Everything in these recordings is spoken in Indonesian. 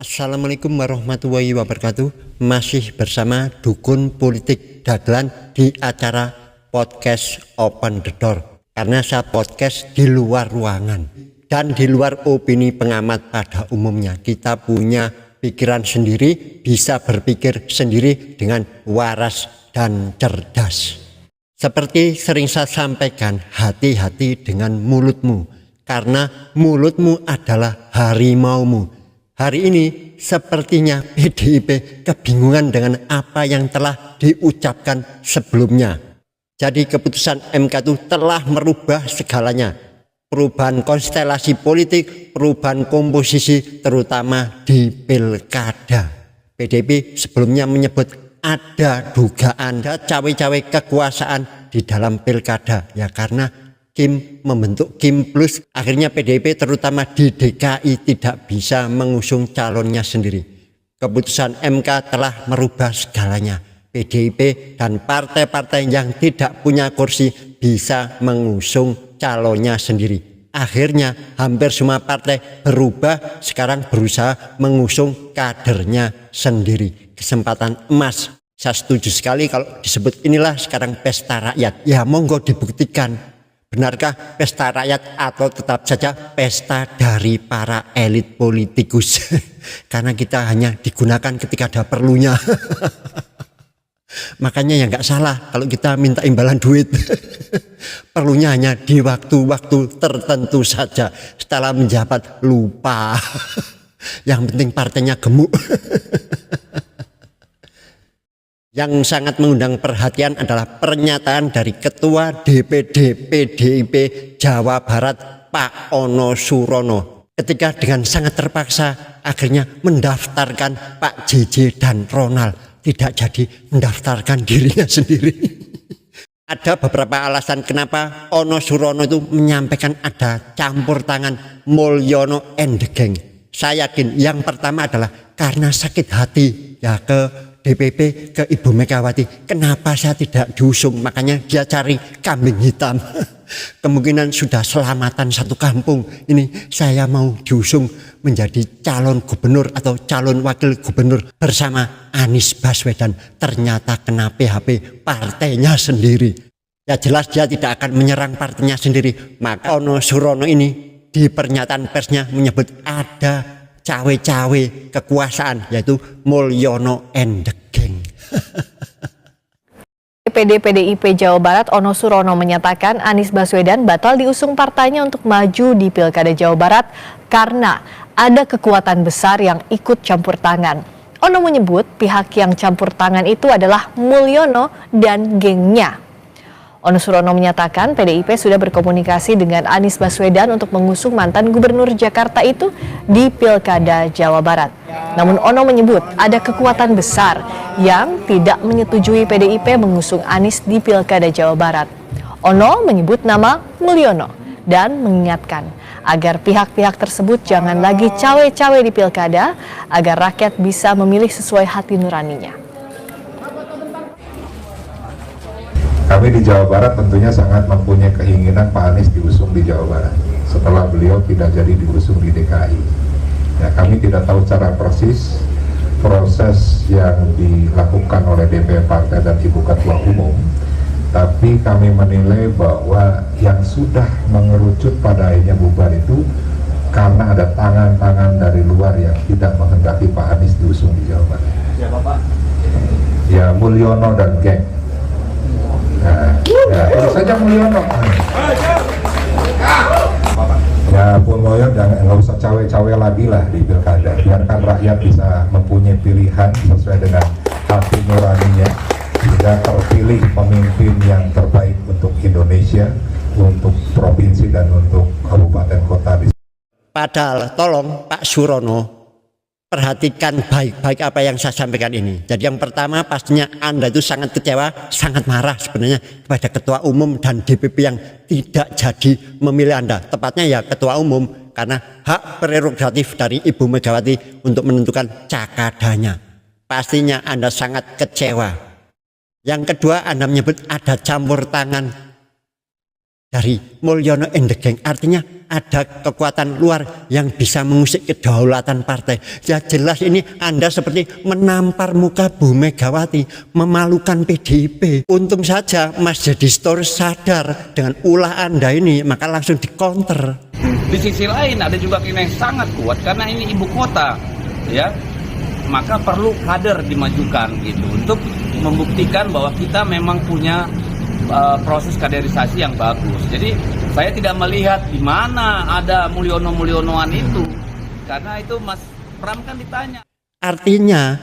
Assalamualaikum warahmatullahi wabarakatuh. Masih bersama Dukun Politik Dagelan di acara podcast Open the Door. Karena saya podcast di luar ruangan dan di luar opini pengamat pada umumnya. Kita punya pikiran sendiri, bisa berpikir sendiri dengan waras dan cerdas. Seperti sering saya sampaikan, hati-hati dengan mulutmu, karena mulutmu adalah harimaumu. Hari ini sepertinya PDIP kebingungan dengan apa yang telah diucapkan sebelumnya. Jadi keputusan MK itu telah merubah segalanya. Perubahan konstelasi politik, perubahan komposisi terutama di pilkada. PDIP sebelumnya menyebut ada dugaan cawe-cawe kekuasaan di dalam pilkada. Ya karena Kim membentuk Kim Plus, akhirnya PDIP terutama di DKI tidak bisa mengusung calonnya sendiri. Keputusan MK telah merubah segalanya. PDIP dan partai-partai yang tidak punya kursi bisa mengusung calonnya sendiri. Akhirnya hampir semua partai berubah, sekarang berusaha mengusung kadernya sendiri. Kesempatan emas. Saya setuju sekali kalau disebut inilah sekarang pesta rakyat. Ya monggo dibuktikan. Benarkah pesta rakyat atau tetap saja pesta dari para elit politikus? Karena kita hanya digunakan ketika ada perlunya. Makanya ya nggak salah kalau kita minta imbalan duit. Perlunya hanya di waktu-waktu tertentu saja. Setelah menjabat lupa. Yang penting partainya gemuk. Yang sangat mengundang perhatian adalah pernyataan dari Ketua DPD PDIP Jawa Barat Pak Ono Surono ketika dengan sangat terpaksa akhirnya mendaftarkan Pak JJ dan Ronald, tidak jadi mendaftarkan dirinya sendiri. Ada beberapa alasan kenapa Ono Surono itu menyampaikan ada campur tangan Mulyono and the Gang. Saya yakin yang pertama adalah karena sakit hati ya ke DPP, ke Ibu Megawati. Kenapa saya tidak diusung? Makanya dia cari kambing hitam. Kemungkinan sudah selamatan satu kampung. Ini saya mau diusung menjadi calon gubernur atau calon wakil gubernur bersama Anies Baswedan. Ternyata kena PHP partainya sendiri. Ya jelas dia tidak akan menyerang partainya sendiri. Maka Ono Surono ini di pernyataan persnya menyebut ada cawe-cawe kekuasaan, yaitu Mulyono and the Gang. DPD PDIP Jawa Barat Ono Surono menyatakan Anies Baswedan batal diusung partainya untuk maju di Pilkada Jawa Barat karena ada kekuatan besar yang ikut campur tangan. Ono menyebut pihak yang campur tangan itu adalah Mulyono dan gengnya. Ono Surono menyatakan PDIP sudah berkomunikasi dengan Anies Baswedan untuk mengusung mantan gubernur Jakarta itu di Pilkada Jawa Barat. Namun Ono menyebut ada kekuatan besar yang tidak menyetujui PDIP mengusung Anies di Pilkada Jawa Barat. Ono menyebut nama Mulyono dan mengingatkan agar pihak-pihak tersebut jangan lagi cawe-cawe di Pilkada agar rakyat bisa memilih sesuai hati nuraninya. Kami di Jawa Barat tentunya sangat mempunyai keinginan Pak Anies diusung di Jawa Barat setelah beliau tidak jadi diusung di DKI. Ya, kami tidak tahu cara persis proses yang dilakukan oleh DPP Partai dan Ibu Ketua Umum, tapi kami menilai bahwa yang sudah mengerucut pada akhirnya bubar itu karena ada tangan-tangan dari luar yang tidak menghendaki Pak Anies diusung di Jawa Barat. Siapa Pak? Ya Mulyono dan geng. Nah, ya, terus saja Mulyono. Ya Pun Mulyono nggak usah cawe-cawe lagi lah di pilkada. Biarkan rakyat bisa mempunyai pilihan sesuai dengan hati nuraninya, sehingga terpilih pemimpin yang terbaik untuk Indonesia, untuk provinsi dan untuk kabupaten kota. Padahal tolong Pak Surono perhatikan baik-baik apa yang saya sampaikan ini. Jadi yang pertama pastinya Anda itu sangat kecewa, sangat marah sebenarnya kepada Ketua Umum dan DPP yang tidak jadi memilih Anda. Tepatnya ya Ketua Umum, karena hak prerogatif dari Ibu Megawati untuk menentukan cakadanya. Pastinya Anda sangat kecewa. Yang kedua, Anda menyebut ada campur tangan dari Mulyono and the Gang. Artinya ada kekuatan luar yang bisa mengusik kedaulatan partai. Ya jelas ini Anda seperti menampar muka Bu Megawati, memalukan PDIP. Untung saja Mas Deddy Sitorus sadar dengan ulah Anda ini, maka langsung dikonter. Di sisi lain ada juga keinginan yang sangat kuat karena ini ibu kota, ya, maka perlu kader dimajukan gitu untuk membuktikan bahwa kita memang punya proses kaderisasi yang bagus. Jadi saya tidak melihat di mana ada Mulyono-Mulyonoan itu, karena itu Mas Pram kan ditanya. Artinya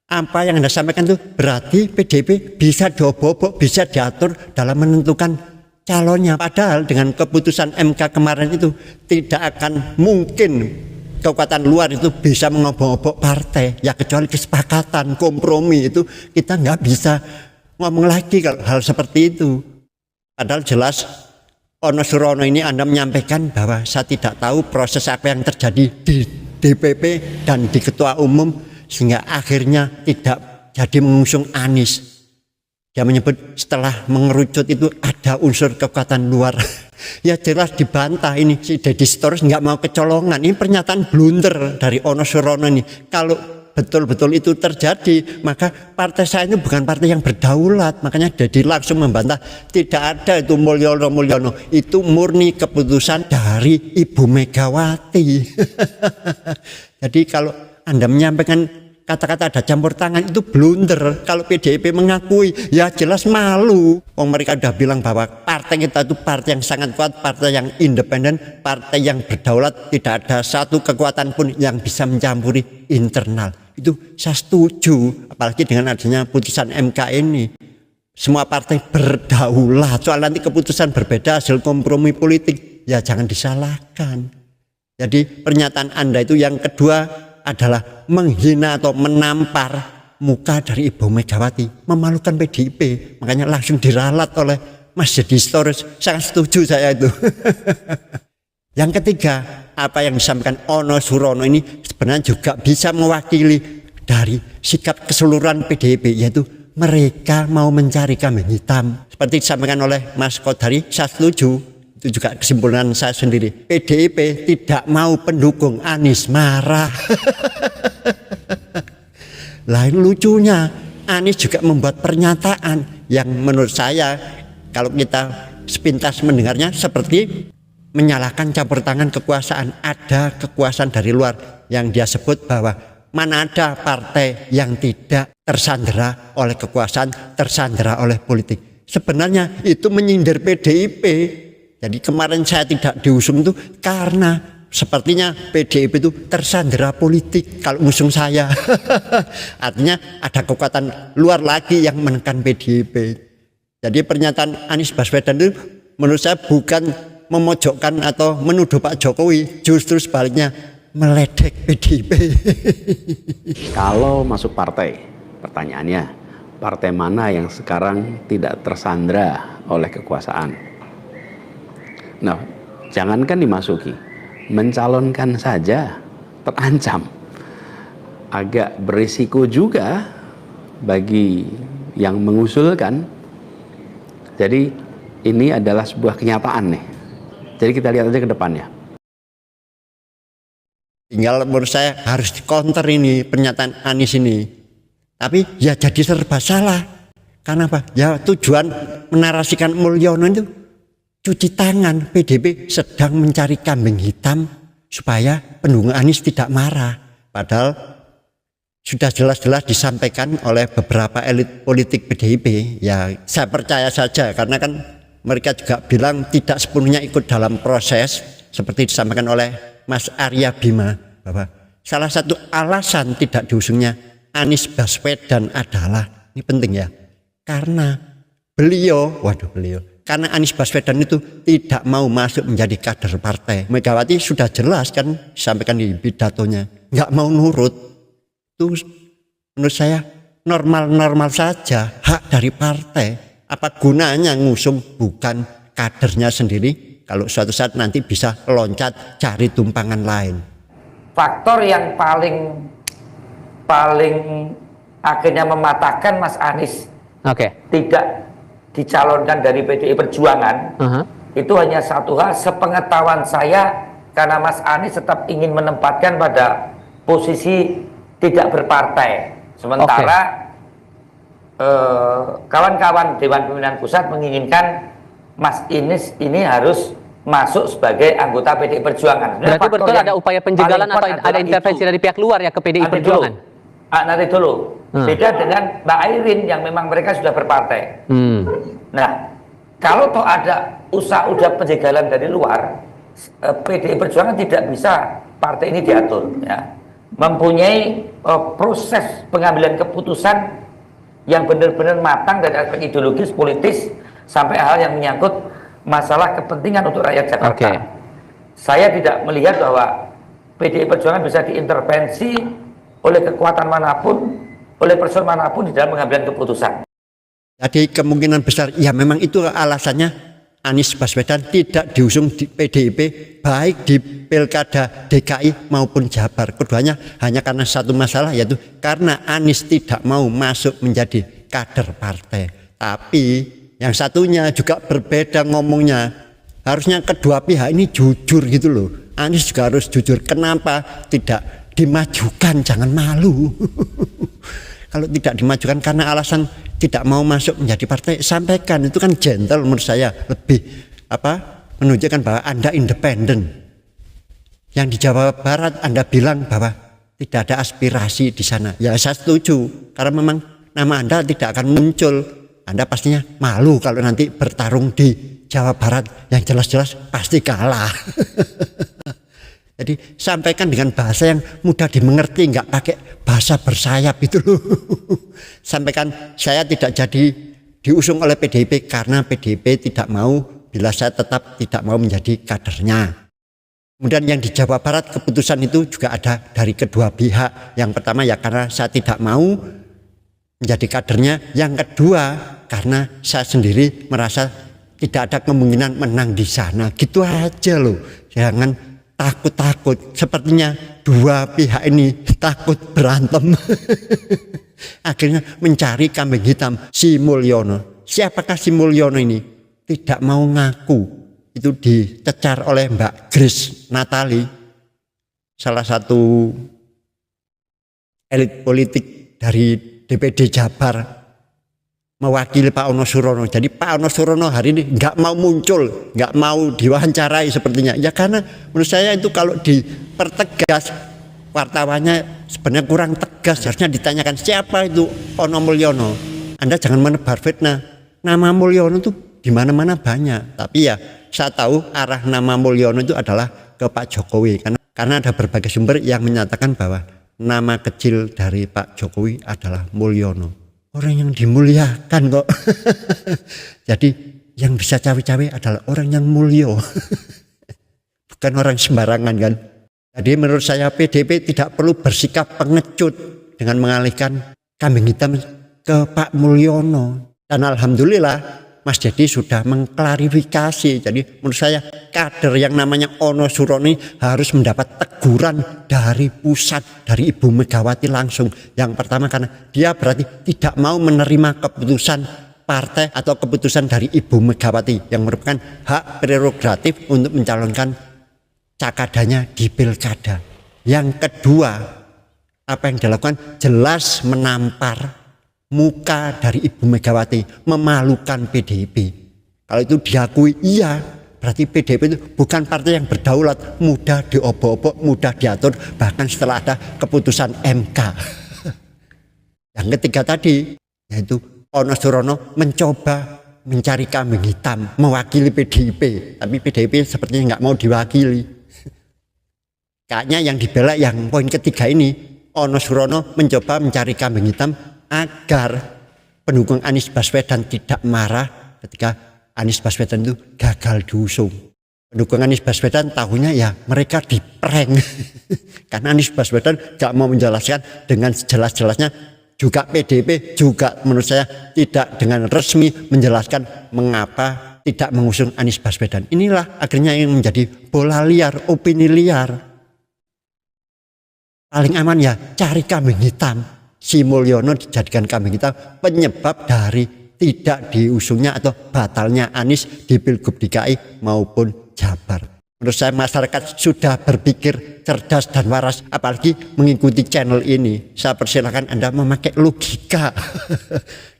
apa yang Anda sampaikan itu berarti PDIP bisa diobok-obok, bisa diatur dalam menentukan calonnya. Padahal dengan keputusan MK kemarin itu tidak akan mungkin kekuatan luar itu bisa mengobok-obok partai. Ya kecuali kesepakatan, kompromi itu kita nggak bisa ngomong lagi kalau hal seperti itu. Padahal jelas Ono Surono ini Anda menyampaikan bahwa saya tidak tahu proses apa yang terjadi di DPP dan di Ketua Umum sehingga akhirnya tidak jadi mengusung Anies. Dia menyebut setelah mengerucut itu ada unsur kekuatan luar. Ya jelas dibantah ini si Deddy Sitorus nggak mau kecolongan. Ini pernyataan blunder dari Ono Surono ini. Kalau betul-betul itu terjadi, maka partai saya ini bukan partai yang berdaulat. Makanya Deddy langsung membantah, tidak ada itu Mulyono, itu murni keputusan dari Ibu Megawati. Jadi kalau Anda menyampaikan kata-kata ada campur tangan itu blunder. Kalau PDIP mengakui, ya jelas malu. Mereka sudah bilang bahwa partai kita itu partai yang sangat kuat, partai yang independen, partai yang berdaulat, tidak ada satu kekuatan pun yang bisa mencampuri internal. Itu saya setuju, apalagi dengan adanya putusan MK ini. Semua partai berdaulat, soal nanti keputusan berbeda hasil kompromi politik, ya jangan disalahkan. Jadi pernyataan Anda itu yang kedua adalah menghina atau menampar muka dari Ibu Megawati, memalukan PDIP. Makanya langsung diralat oleh Mas Deddy Sitorus. Sangat setuju saya itu. Yang ketiga, apa yang disampaikan Ono Surono ini sebenarnya juga bisa mewakili dari sikap keseluruhan PDIP, yaitu mereka mau mencari kambing hitam. Seperti disampaikan oleh Mas Kodari, saya setuju. Itu juga kesimpulan saya sendiri. PDIP tidak mau pendukung Anies, marah. Lain lucunya, Anies juga membuat pernyataan yang menurut saya kalau kita sepintas mendengarnya seperti menyalahkan campur tangan kekuasaan. Ada kekuasaan dari luar yang dia sebut bahwa mana ada partai yang tidak tersandera oleh kekuasaan, tersandera oleh politik. Sebenarnya itu menyindir PDIP. Jadi kemarin saya tidak diusung itu karena sepertinya PDIP itu tersandera politik kalau usung saya. Artinya ada kekuatan luar lagi yang menekan PDIP. Jadi pernyataan Anies Baswedan itu menurut saya bukan memojokkan atau menuduh Pak Jokowi, justru sebaliknya meledek PDIP. Kalau masuk partai, pertanyaannya, partai mana yang sekarang tidak tersandera oleh kekuasaan? Nah, jangankan dimasuki, mencalonkan saja terancam. Agak berisiko juga bagi yang mengusulkan. Jadi ini adalah sebuah kenyataan nih. Jadi kita lihat aja ke depannya. Tinggal menurut saya harus dikonter ini pernyataan Anies ini. Tapi ya jadi serba salah. Karena apa? Ya tujuan menarasikan Mulyono itu cuci tangan. PDIP sedang mencari kambing hitam supaya pendukung Anies tidak marah. Padahal sudah jelas-jelas disampaikan oleh beberapa elit politik PDIP. Ya saya percaya saja karena kan mereka juga bilang tidak sepenuhnya ikut dalam proses seperti disampaikan oleh Mas Arya Bima bahwa salah satu alasan tidak diusungnya Anies Baswedan adalah, ini penting ya, karena karena Anies Baswedan itu tidak mau masuk menjadi kader partai. Megawati sudah jelas kan disampaikan di pidatonya, nggak mau nurut. Itu menurut saya normal-normal saja, hak dari partai. Apa gunanya ngusung bukan kadernya sendiri kalau suatu saat nanti bisa loncat cari tumpangan lain. Faktor yang paling akhirnya mematahkan Mas Anies tidak dicalonkan dari PDI Perjuangan itu hanya satu hal, sepengetahuan saya, karena Mas Anies tetap ingin menempatkan pada posisi tidak berpartai. Sementara kawan-kawan Dewan Pimpinan Pusat menginginkan Mas Anies ini harus masuk sebagai anggota PDI Perjuangan. Berarti betul ada upaya penjagalan atau ada intervensi dari pihak luar ya ke PDI Perjuangan? Nanti dulu. Beda dengan Mbak Airin yang memang mereka sudah berpartai. Nah, kalau toh ada udah penjagalan dari luar, PDI Perjuangan tidak bisa partai ini diatur, ya. Mempunyai proses pengambilan keputusan yang benar-benar matang dari aspek ideologis, politis, sampai hal yang menyangkut masalah kepentingan untuk rakyat Jakarta. Saya tidak melihat bahwa PDI Perjuangan bisa diintervensi oleh kekuatan manapun, oleh person manapun di dalam pengambilan keputusan. Jadi kemungkinan besar, ya memang itu alasannya Anies Baswedan tidak diusung di PDIP, baik di Pilkada DKI maupun Jabar. Keduanya hanya karena satu masalah, yaitu karena Anies tidak mau masuk menjadi kader partai. Tapi yang satunya juga berbeda ngomongnya. Harusnya kedua pihak ini jujur gitu loh. Anies juga harus jujur. Kenapa tidak dimajukan? Jangan malu. Kalau tidak dimajukan karena alasan tidak mau masuk menjadi partai, sampaikan. Itu kan gentle menurut saya, lebih menunjukkan bahwa Anda independen. Yang di Jawa Barat Anda bilang bahwa tidak ada aspirasi di sana. Ya saya setuju, karena memang nama Anda tidak akan muncul. Anda pastinya malu kalau nanti bertarung di Jawa Barat yang jelas-jelas pasti kalah. Jadi sampaikan dengan bahasa yang mudah dimengerti, nggak pakai bahasa bersayap itu loh. Sampaikan saya tidak jadi diusung oleh PDIP karena PDIP tidak mau, bila saya tetap tidak mau menjadi kadernya. Kemudian yang di Jawa Barat keputusan itu juga ada dari kedua pihak. Yang pertama ya karena saya tidak mau menjadi kadernya. Yang kedua karena saya sendiri merasa tidak ada kemungkinan menang di sana. Gitu aja loh. Jangan takut-takut. Sepertinya dua pihak ini takut berantem. Akhirnya mencari kambing hitam, si Mulyono. Siapakah si Mulyono ini? Tidak mau ngaku. Itu dicecar oleh Mbak Grace Natali, salah satu elit politik dari DPD Jabar, mewakili Pak Ono Surono. Jadi Pak Ono Surono hari ini nggak mau muncul, nggak mau diwawancarai sepertinya. Ya karena menurut saya itu kalau dipertegas, wartawannya sebenarnya kurang tegas. Harusnya ditanyakan siapa itu Ono Mulyono. Anda jangan menebar fitnah. Nama Mulyono itu di mana-mana banyak. Tapi ya saya tahu arah nama Mulyono itu adalah ke Pak Jokowi. Karena ada berbagai sumber yang menyatakan bahwa nama kecil dari Pak Jokowi adalah Mulyono. Orang yang dimuliakan kok. Jadi yang bisa cawe-cawe adalah orang yang mulio. Bukan orang sembarangan kan. Jadi menurut saya PDIP tidak perlu bersikap pengecut dengan mengalihkan kambing hitam ke Pak Mulyono. Dan alhamdulillah Mas Dedi sudah mengklarifikasi. Jadi menurut saya kader yang namanya Ono Surono harus mendapat teguran dari pusat, dari Ibu Megawati langsung. Yang pertama karena dia berarti tidak mau menerima keputusan partai atau keputusan dari Ibu Megawati yang merupakan hak prerogatif untuk mencalonkan cakadanya di pilkada. Yang kedua, apa yang dilakukan jelas menampar muka dari Ibu Megawati, memalukan PDIP. Kalau itu diakui, iya, berarti PDIP itu bukan partai yang berdaulat, mudah diobok-obok, mudah diatur, bahkan setelah ada keputusan MK. Yang ketiga tadi, yaitu Ono Surono mencoba mencari kambing hitam, mewakili PDIP, tapi PDIP sepertinya nggak mau diwakili. Kayaknya yang dibela yang poin ketiga ini, Ono Surono mencoba mencari kambing hitam agar pendukung Anies Baswedan tidak marah ketika Anies Baswedan itu gagal diusung. Pendukung Anies Baswedan tahunya ya mereka diprank. Karena Anies Baswedan gak mau menjelaskan dengan sejelas-jelasnya. Juga PDIP juga menurut saya tidak dengan resmi menjelaskan mengapa tidak mengusung Anies Baswedan. Inilah akhirnya yang menjadi bola liar, opini liar. Paling aman ya cari kambing hitam. Si Mulyono dijadikan kambing hitam penyebab dari tidak diusungnya atau batalnya Anies di Pilgub DKI maupun Jabar. Menurut saya masyarakat sudah berpikir cerdas dan waras, apalagi mengikuti channel ini. Saya persilahkan Anda memakai logika.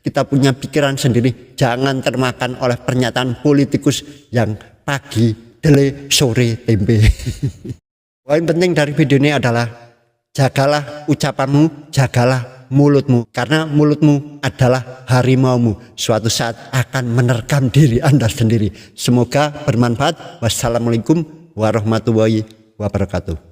Kita punya pikiran sendiri, jangan termakan oleh pernyataan politikus yang pagi dele sore tempe. Poin penting dari video ini adalah jagalah ucapanmu, jagalah mulutmu, karena mulutmu adalah harimaumu, suatu saat akan menerkam diri Anda sendiri. Semoga bermanfaat. Wassalamualaikum warahmatullahi wabarakatuh.